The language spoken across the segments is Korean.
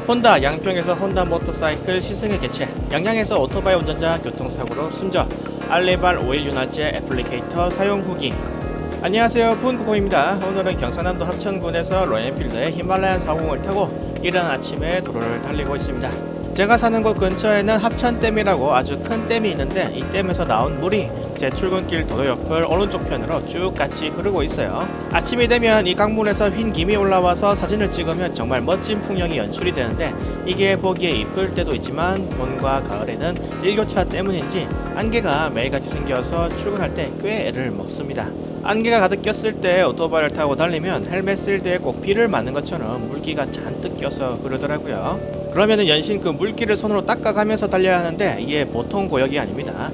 혼다 양평에서 혼다 모터사이클 시승회 개최, 양양에서 오토바이 운전자 교통사고로 숨져, 알리발 오일 윤활제 애플리케이터 사용 후기. 안녕하세요, 푸은코코입니다. 오늘은 경상남도 합천군에서 로얄엔필드의 히말라얀 40을 타고 이른 아침에 도로를 달리고 있습니다. 제가 사는 곳 근처에는 합천댐이라고 아주 큰 댐이 있는데, 이 댐에서 나온 물이 제 출근길 도로 옆을 오른쪽 편으로 쭉 같이 흐르고 있어요. 아침이 되면 이 강물에서 흰 김이 올라와서 사진을 찍으면 정말 멋진 풍경이 연출이 되는데, 이게 보기에 이쁠 때도 있지만 봄과 가을에는 일교차 때문인지 안개가 매일같이 생겨서 출근할 때 꽤 애를 먹습니다. 안개가 가득 꼈을 때 오토바이를 타고 달리면 헬멧 실드에 꼭 비를 맞는 것처럼 물기가 잔뜩 껴서 그러더라고요. 그러면은 연신 그 물기를 손으로 닦아가면서 달려야 하는데, 이게 보통 고역이 아닙니다.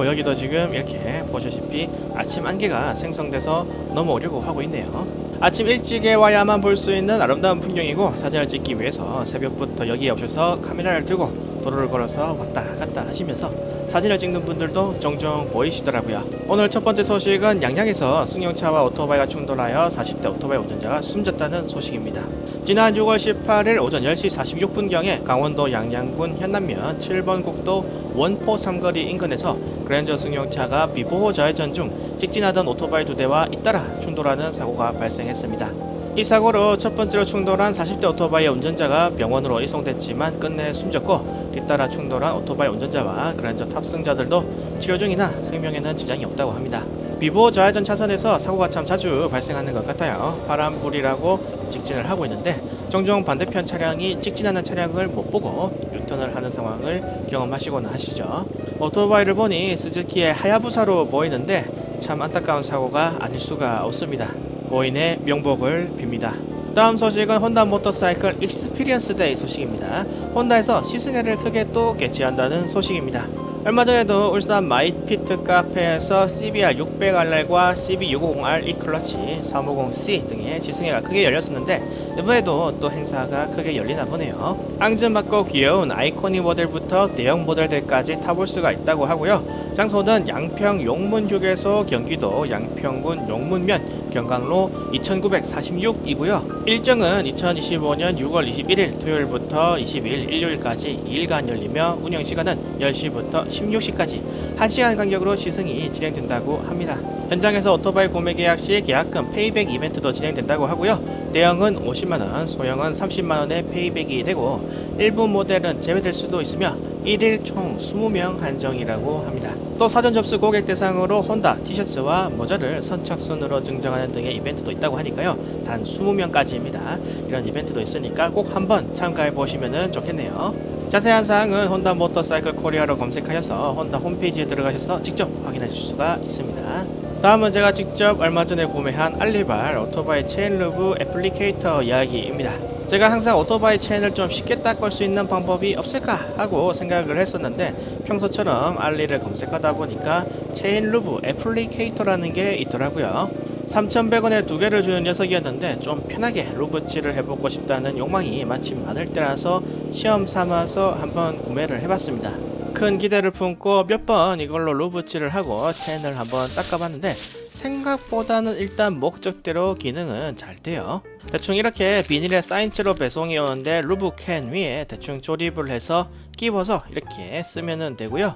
여기도 지금 이렇게 보시다시피 아침 안개가 생성돼서 넘어오려고 하고 있네요. 아침 일찍에 와야만 볼 수 있는 아름다운 풍경이고, 사진을 찍기 위해서 새벽부터 여기에 오셔서 카메라를 들고 도로를 걸어서 왔다 갔다 하시면서 사진을 찍는 분들도 종종 보이시더라고요. 오늘 첫 번째 소식은 양양에서 승용차와 오토바이가 충돌하여 40대 오토바이 운전자가 숨졌다는 소식입니다. 지난 6월 18일 오전 10시 46분경에 강원도 양양군 현남면 7번 국도 원포 삼거리 인근에서 그랜저 승용차가 비보호 좌회전 중 직진하던 오토바이 2대와 잇따라 충돌하는 사고가 발생했습니다. 이 사고로 첫 번째로 충돌한 40대 오토바이 운전자가 병원으로 이송됐지만 끝내 숨졌고, 뒤따라 충돌한 오토바이 운전자와 그랜저 탑승자들도 치료 중이나 생명에는 지장이 없다고 합니다. 비보호 좌회전 차선에서 사고가 참 자주 발생하는 것 같아요. 파란불이라고 직진을 하고 있는데 종종 반대편 차량이 직진하는 차량을 못 보고 유턴을 하는 상황을 경험하시곤 하시죠. 오토바이를 보니 스즈키의 하야부사로 보이는데 참 안타까운 사고가 아닐 수가 없습니다. 고인의 명복을 빕니다. 다음 소식은 혼다 모터사이클 익스피리언스 데이 소식입니다. 혼다에서 시승회를 크게 또 개최한다는 소식입니다. 얼마 전에도 울산 마이피트 카페에서 CBR 600RR과 CB650R E클러치 350C 등의 시승회가 크게 열렸었는데, 이번에도 또 행사가 크게 열리나 보네요. 앙증맞고 귀여운 아이코닉 모델부터 대형 모델들까지 타볼 수가 있다고 하고요. 장소는 양평 용문휴게소 경기도 양평군 용문면 경강로 2946이고요. 일정은 2025년 6월 21일 토요일부터 20일 일요일까지 2일간 열리며 운영시간은 10시부터 16시까지 1시간 간격으로 시승이 진행된다고 합니다. 현장에서 오토바이 구매 계약 시 계약금 페이백 이벤트도 진행된다고 하고요. 대형은 50만원, 소형은 30만원의 페이백이 되고, 일부 모델은 제외될 수도 있으며 1일 총 20명 한정이라고 합니다. 또 사전 접수 고객 대상으로 혼다 티셔츠와 모자를 선착순으로 증정하는 등의 이벤트도 있다고 하니까요. 단 20명까지입니다. 이런 이벤트도 있으니까 꼭 한번 참가해 보시면 좋겠네요. 자세한 사항은 혼다 모터사이클 코리아로 검색하셔서 혼다 홈페이지에 들어가셔서 직접 확인하실 수가 있습니다. 다음은 제가 직접 얼마 전에 구매한 알리발 오토바이 체인 루브 애플리케이터 이야기입니다. 제가 항상 오토바이 체인을 좀 쉽게 닦을 수 있는 방법이 없을까 하고 생각을 했었는데, 평소처럼 알리를 검색하다 보니까 체인 루브 애플리케이터라는 게 있더라고요. 3,100원에 두 개를 주는 녀석이었는데, 좀 편하게 루브칠을 해보고 싶다는 욕망이 마침 많을 때라서 시험 삼아서 한번 구매를 해봤습니다. 큰 기대를 품고 몇 번 이걸로 루브칠을 하고 체인을 한번 닦아봤는데, 생각보다는 일단 목적대로 기능은 잘 돼요. 대충 이렇게 비닐에 쌓인 채로 배송이 오는데, 루브캔 위에 대충 조립을 해서 끼워서 이렇게 쓰면 되고요.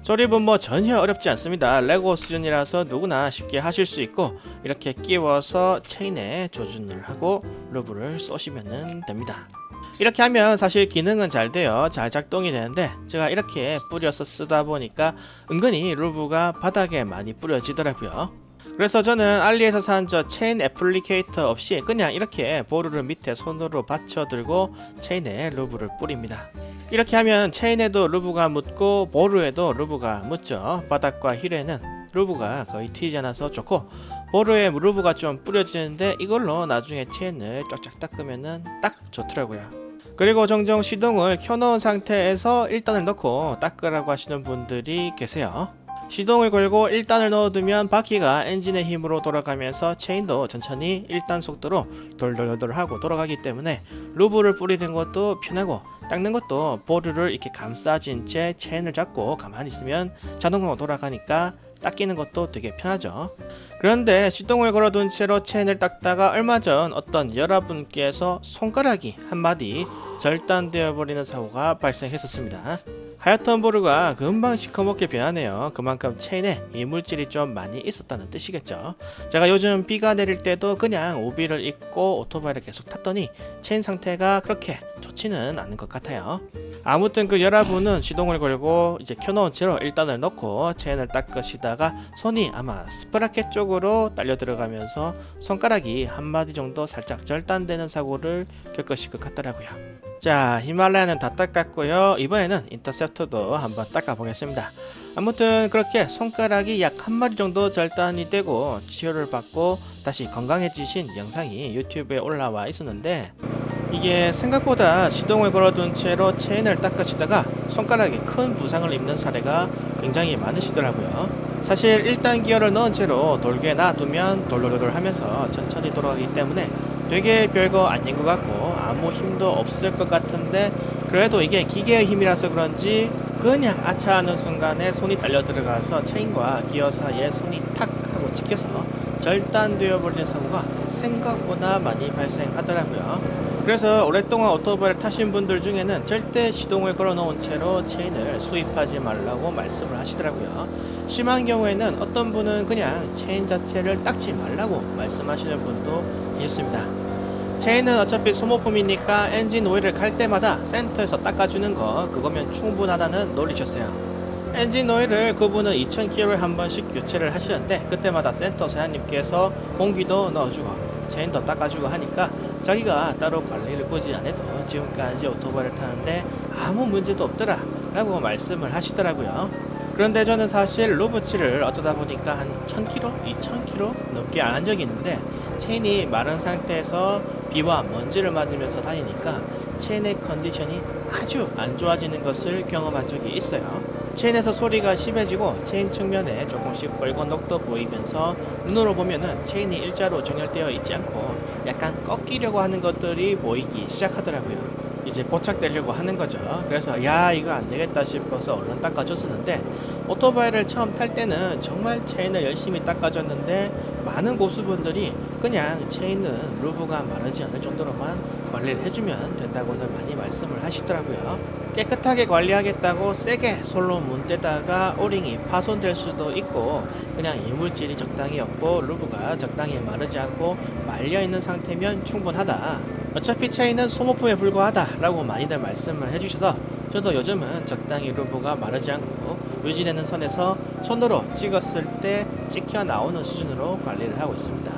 조립은 뭐 전혀 어렵지 않습니다. 레고 수준이라서 누구나 쉽게 하실 수 있고, 이렇게 끼워서 체인에 조준을 하고 루브를 쏘시면 됩니다. 이렇게 하면 사실 기능은 잘 돼요. 잘 작동이 되는데, 제가 이렇게 뿌려서 쓰다 보니까 은근히 루브가 바닥에 많이 뿌려지더라고요. 그래서 저는 알리에서 산 저 체인 애플리케이터 없이 그냥 이렇게 보루를 밑에 손으로 받쳐 들고 체인에 루브를 뿌립니다. 이렇게 하면 체인에도 루브가 묻고 보루에도 루브가 묻죠. 바닥과 힐에는 루브가 거의 튀지 않아서 좋고, 보루에 루브가 좀 뿌려지는데 이걸로 나중에 체인을 쫙쫙 닦으면 딱 좋더라고요. 그리고 종종 시동을 켜놓은 상태에서 1단을 넣고 닦으라고 하시는 분들이 계세요. 시동을 걸고 1단을 넣어두면 바퀴가 엔진의 힘으로 돌아가면서 체인도 천천히 1단 속도로 돌돌돌 하고 돌아가기 때문에 루브를 뿌리는 것도 편하고, 닦는 것도 보루를 이렇게 감싸진 채 체인을 잡고 가만히 있으면 자동으로 돌아가니까 닦이는 것도 되게 편하죠. 그런데 시동을 걸어둔 채로 체인을 닦다가 얼마 전 어떤 여러분께서 손가락이 한마디 절단되어 버리는 사고가 발생했었습니다. 하얗던 보루가 금방 시커멓게 변하네요. 그만큼 체인에 이물질이 좀 많이 있었다는 뜻이겠죠. 제가 요즘 비가 내릴 때도 그냥 우비를 입고 오토바이를 계속 탔더니 체인 상태가 그렇게 좋지는 않은 것 같아요. 아무튼 그 여러분은 시동을 걸고 이제 켜놓은 채로 1단을 넣고 체인을 닦으시다가 손이 아마 스프라켓 쪽으로 딸려 들어가면서 손가락이 한마디 정도 살짝 절단되는 사고를 겪으실 것 같더라고요. 자, 히말라야는 다 닦았고요. 이번에는 인터셉터도 한번 닦아 보겠습니다. 아무튼 그렇게 손가락이 약 한 마디 정도 절단이 되고 치료를 받고 다시 건강해지신 영상이 유튜브에 올라와 있었는데, 이게 생각보다 시동을 걸어둔 채로 체인을 닦으시다가 손가락에 큰 부상을 입는 사례가 굉장히 많으시더라고요. 사실 1단 기어를 넣은 채로 돌게 놔두면 돌돌돌 하면서 천천히 돌아가기 때문에 되게 별거 아닌 것 같고 아무 힘도 없을 것 같은데, 그래도 이게 기계의 힘이라서 그런지 그냥 아차 하는 순간에 손이 딸려 들어가서 체인과 기어 사이에 손이 탁 하고 찍혀서 절단되어 버리는 사고가 생각보다 많이 발생하더라고요. 그래서 오랫동안 오토바이를 타신 분들 중에는 절대 시동을 걸어 놓은 채로 체인을 수입하지 말라고 말씀을 하시더라고요. 심한 경우에는 어떤 분은 그냥 체인 자체를 닦지 말라고 말씀하시는 분도 있습니다. 체인은 어차피 소모품이니까 엔진 오일을 갈 때마다 센터에서 닦아주는 거, 그거면 충분하다는 논리셨어요. 엔진 오일을 그분은 2000km에 한 번씩 교체를 하시는데 그때마다 센터 사장님께서 공기도 넣어주고 체인도 닦아주고 하니까 자기가 따로 관리를 굳이 안 해도 지금까지 오토바이를 타는데 아무 문제도 없더라 라고 말씀을 하시더라고요. 그런데 저는 사실 루브칠을 어쩌다 보니까 한 1000km, 2000km 넘게 안 한 적이 있는데, 체인이 마른 상태에서 비와 먼지를 맞으면서 다니니까 체인의 컨디션이 아주 안 좋아지는 것을 경험한 적이 있어요. 체인에서 소리가 심해지고 체인 측면에 조금씩 빨간 녹도 보이면서 눈으로 보면은 체인이 일자로 정렬되어 있지 않고 약간 꺾이려고 하는 것들이 보이기 시작하더라고요. 이제 고착되려고 하는 거죠. 그래서 야, 이거 안 되겠다 싶어서 얼른 닦아줬었는데, 오토바이를 처음 탈 때는 정말 체인을 열심히 닦아줬는데 많은 고수분들이 그냥 체인은 루브가 마르지 않을 정도로만 관리를 해주면 된다고는 많이 말씀을 하시더라고요. 깨끗하게 관리하겠다고 세게 솔로 문대다가 오링이 파손될 수도 있고, 그냥 이물질이 적당히 없고 루브가 적당히 마르지 않고 말려있는 상태면 충분하다, 어차피 체인은 소모품에 불과하다 라고 많이들 말씀을 해주셔서 저도 요즘은 적당히 루브가 마르지 않고 유지되는 선에서 손으로 찍었을 때 찍혀 나오는 수준으로 관리를 하고 있습니다.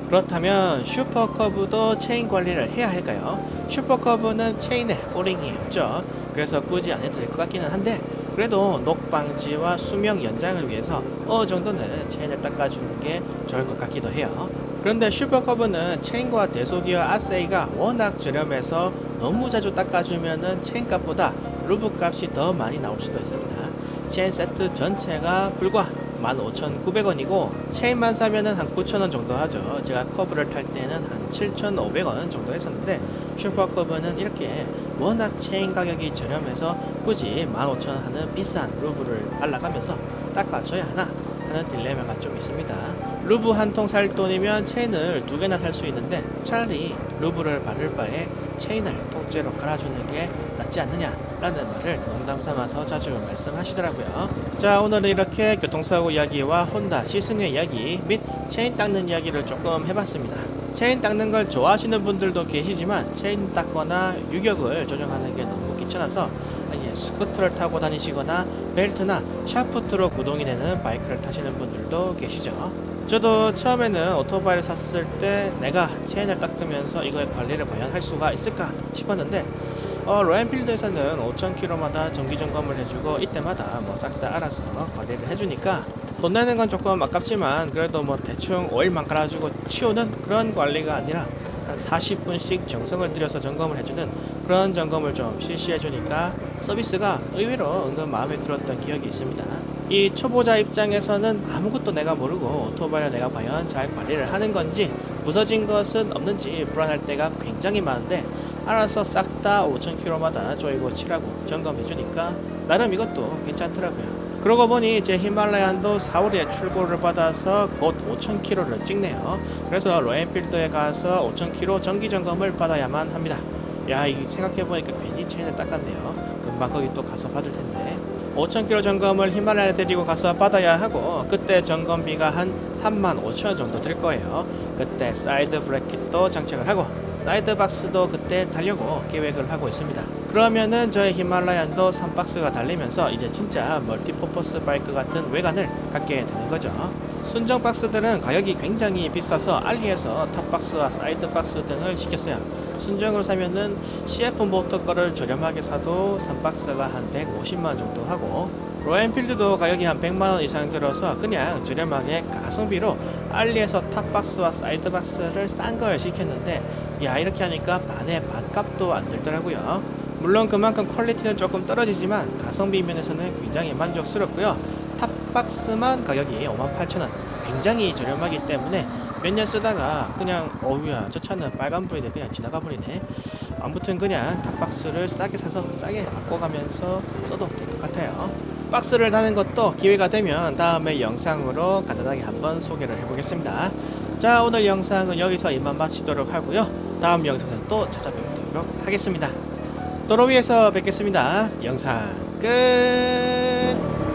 그렇다면 슈퍼커브도 체인 관리를 해야 할까요? 슈퍼커브는 체인에 오링이 없죠. 그래서 굳이 안 해도 될 것 같기는 한데, 그래도 녹 방지와 수명 연장을 위해서 어느 정도는 체인을 닦아주는 게 좋을 것 같기도 해요. 그런데 슈퍼커브는 체인과 대소기어 아세이가 워낙 저렴해서 너무 자주 닦아주면은 체인 값보다 루브 값이 더 많이 나올 수도 있습니다. 체인 세트 전체가 불과 15,900원이고 체인만 사면은 한 9,000원 정도 하죠. 제가 커브를 탈 때는 한 7,500원 정도 했었는데, 슈퍼커브는 이렇게 워낙 체인 가격이 저렴해서 굳이 15,000원 하는 비싼 루브를 발라가면서 닦아줘야 하나 하는 딜레마가 좀 있습니다. 루브 한 통 살 돈이면 체인을 2개나 살 수 있는데 차라리 루브를 바를 바에 체인을 통째로 갈아주는 게 낫지 않느냐 라는 말을 농담 삼아서 자주 말씀하시더라고요. 자, 오늘은 이렇게 교통사고 이야기와 혼다 시승의 이야기 및 체인 닦는 이야기를 조금 해봤습니다. 체인 닦는 걸 좋아하시는 분들도 계시지만 체인 닦거나 유격을 조정하는 게 너무 귀찮아서 스쿠터를 타고 다니시거나 벨트나 샤프트로 구동이 되는 바이크를 타시는 분들도 계시죠. 저도 처음에는 오토바이를 샀을 때 내가 체인을 닦으면서 이거의 관리를 과연 할 수가 있을까 싶었는데, 로얄필드에서는 5,000km마다 정기 점검을 해주고 이때마다 뭐 싹 다 알아서 관리를 해주니까 돈 내는 건 조금 아깝지만 그래도 뭐 대충 오일만 갈아주고 치우는 그런 관리가 아니라 한 40분씩 정성을 들여서 점검을 해주는 그런 점검을 좀 실시해주니까 서비스가 의외로 은근 마음에 들었던 기억이 있습니다. 이 초보자 입장에서는 아무것도 내가 모르고 오토바이를 내가 과연 잘 관리를 하는 건지 부서진 것은 없는지 불안할 때가 굉장히 많은데, 알아서 싹 다 5,000km마다 조이고 칠하고 점검해주니까 나름 이것도 괜찮더라고요. 그러고 보니 제 히말라얀도 4월에 출고를 받아서 곧 5,000km를 찍네요. 그래서 로얄필드에 가서 5,000km 정기 점검을 받아야만 합니다. 야, 이 생각해보니까 괜히 체인을 닦았네요. 금방 거기 또 가서 받을 텐데. 5,000km 점검을 히말라야 데리고 가서 받아야 하고, 그때 점검비가 한 35,000원 정도 들 거예요. 그때 사이드 브레이크도 장착을 하고 사이드 박스도 그때 달려고 계획을 하고 있습니다. 그러면은 저의 히말라얀도 3박스가 달리면서 이제 진짜 멀티퍼포스 바이크 같은 외관을 갖게 되는 거죠. 순정 박스들은 가격이 굉장히 비싸서 알리에서 탑박스와 사이드 박스 등을 시켰어요. 순정으로 사면은 CF 모터 거를 저렴하게 사도 3박스가 한 150만 정도 하고, 로얄필드도 가격이 한 100만원 이상 들어서 그냥 저렴하게 가성비로 알리에서 탑박스와 사이드 박스를 싼 걸 시켰는데, 야, 이렇게 하니까 반에 반값도 안 들더라고요. 물론 그만큼 퀄리티는 조금 떨어지지만 가성비 면에서는 굉장히 만족스럽고요. 탑박스만 가격이 58,000원, 굉장히 저렴하기 때문에 몇 년 쓰다가 그냥 어우야 저 차는 빨간불인데 그냥 지나가 버리네. 아무튼 그냥 탑박스를 싸게 사서 싸게 바꿔가면서 써도 될 것 같아요. 박스를 다는 것도 기회가 되면 다음에 영상으로 간단하게 한번 소개를 해보겠습니다. 자, 오늘 영상은 여기서 이만 마치도록 하고요. 다음 영상에서 또 찾아뵙도록 하겠습니다. 도로 위에서 뵙겠습니다. 영상 끝.